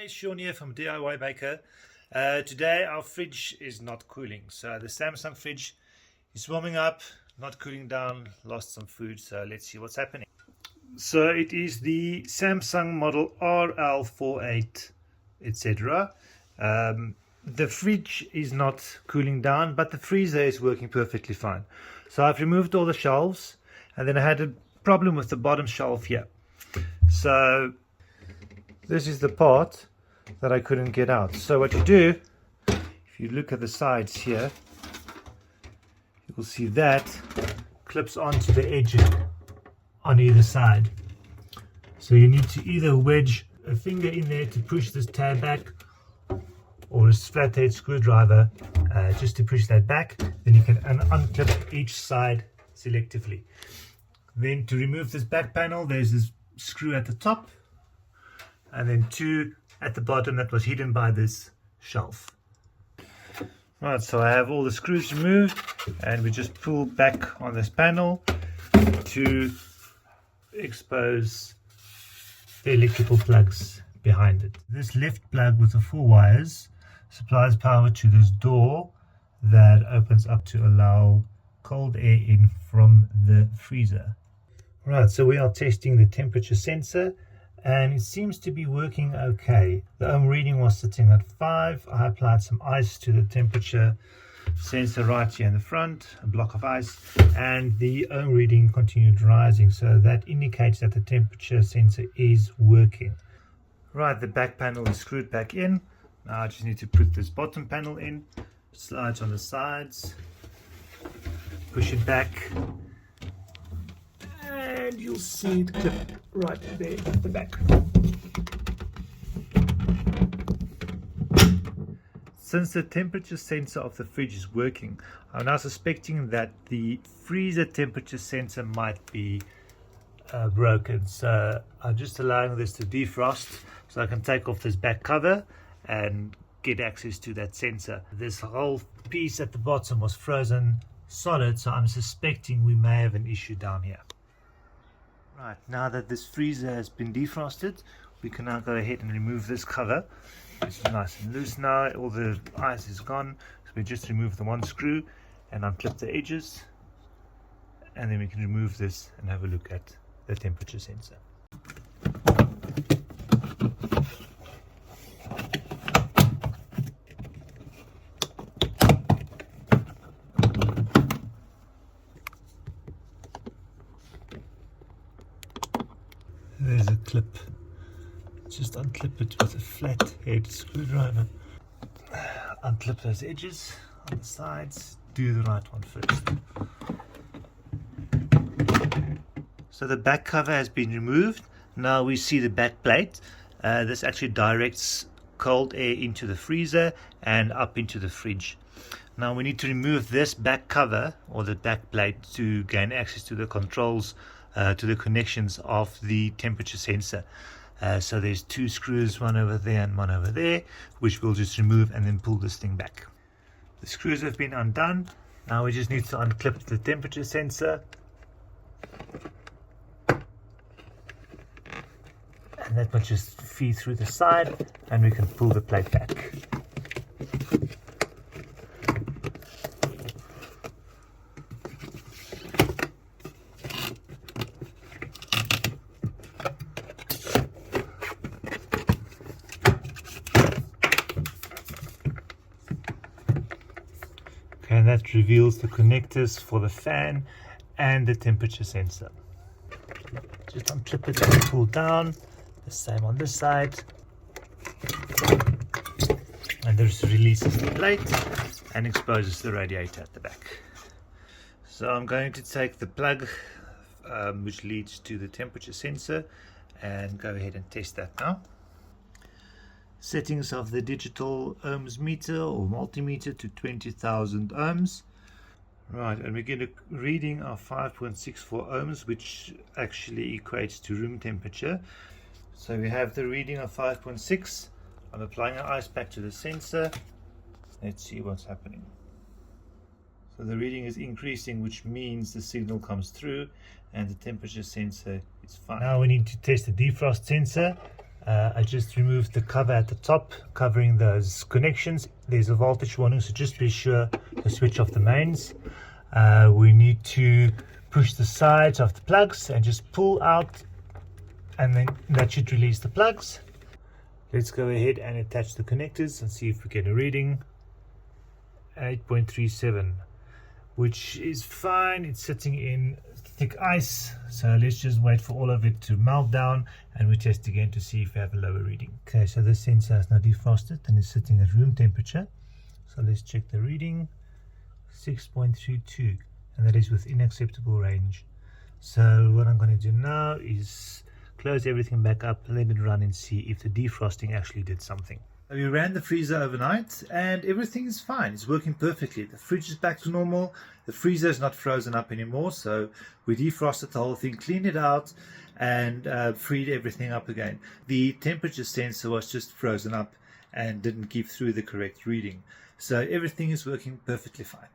Hi, Sean here from DIY Maker. Today our fridge is not cooling. So the Samsung fridge is warming up, not cooling down, lost some food. So let's see what's happening. So it is the Samsung model RL48, etc. The fridge is not cooling down, but the freezer is working perfectly fine. So I've removed all the shelves, and then I had a problem with the bottom shelf here. So this is the part that I couldn't get out. So what you do, if you look at the sides here, you will see that clips onto the edge on either side. So you need to either wedge a finger in there to push this tab back, or a flathead screwdriver just to push that back. Then you can unclip each side selectively. Then to remove this back panel, there's this screw at the top, and then two at the bottom that was hidden by this shelf. Right, so I have all the screws removed, and we just pull back on this panel to expose the electrical plugs behind it. This left plug with the 4 wires supplies power to this door that opens up to allow cold air in from the freezer. Right, so we are testing the temperature sensor, and it seems to be working okay. The ohm reading was sitting at 5. I applied some ice to the temperature sensor right here in the front, a block of ice, and the ohm reading continued rising, so that indicates that the temperature sensor is working. Right, the back panel is screwed back in. Now I just need to put this bottom panel in, slides on the sides, push it back, and you'll see it clip right there at the back. Since the temperature sensor of the fridge is working, I'm now suspecting that the freezer temperature sensor might be broken. So I'm just allowing this to defrost so I can take off this back cover and get access to that sensor. This whole piece at the bottom was frozen solid, so I'm suspecting we may have an issue down here. Right, now that this freezer has been defrosted, we can now go ahead and remove this cover. It's nice and loose now, all the ice is gone, so we just remove the one screw and unclip the edges, and then we can remove this and have a look at the temperature sensor. There's a clip. Just unclip it with a flat head screwdriver. Unclip those edges on the sides. Do the right one first. So the back cover has been removed. Now we see the back plate. This actually directs cold air into the freezer and up into the fridge. Now we need to remove this back cover or the back plate to gain access to the controls, to the connections of the temperature sensor. So there's 2 screws, one over there and one over there, which we'll just remove and then pull this thing back. The screws have been undone. Now we just need to unclip the temperature sensor, and that will just feed through the side, and we can pull the plate back. And that reveals the connectors for the fan and the temperature sensor. Just unclip it and pull down. The same on this side. And this releases the plate and exposes the radiator at the back. So I'm going to take the plug which leads to the temperature sensor and go ahead and test that now. Settings of the digital ohms meter or multimeter to 20,000 ohms. Right, and we get a reading of 5.64 ohms, which actually equates to room temperature. So we have the reading of 5.6. I'm applying an ice pack to the sensor. Let's see what's happening. So the reading is increasing, which means the signal comes through and the temperature sensor is fine. Now we need to test the defrost sensor. I just removed the cover at the top covering those connections. There's a voltage warning, so just be sure to switch off the mains. We need to push the sides of the plugs and just pull out, and then that should release the plugs. Let's go ahead and attach the connectors and see if we get a reading. 8.37, which is fine. It's sitting in thick ice, so let's just wait for all of it to melt down and we test again to see if we have a lower reading. Okay, so this sensor is now defrosted and is sitting at room temperature, so let's check the reading. 6.32, and that is within acceptable range. So what I'm going to do now is close everything back up, let it run and see if the defrosting actually did something. We ran the freezer overnight and everything is fine. It's working perfectly. The fridge is back to normal. The freezer is not frozen up anymore. So we defrosted the whole thing, cleaned it out, and freed everything up again. The temperature sensor was just frozen up and didn't give through the correct reading. So everything is working perfectly fine.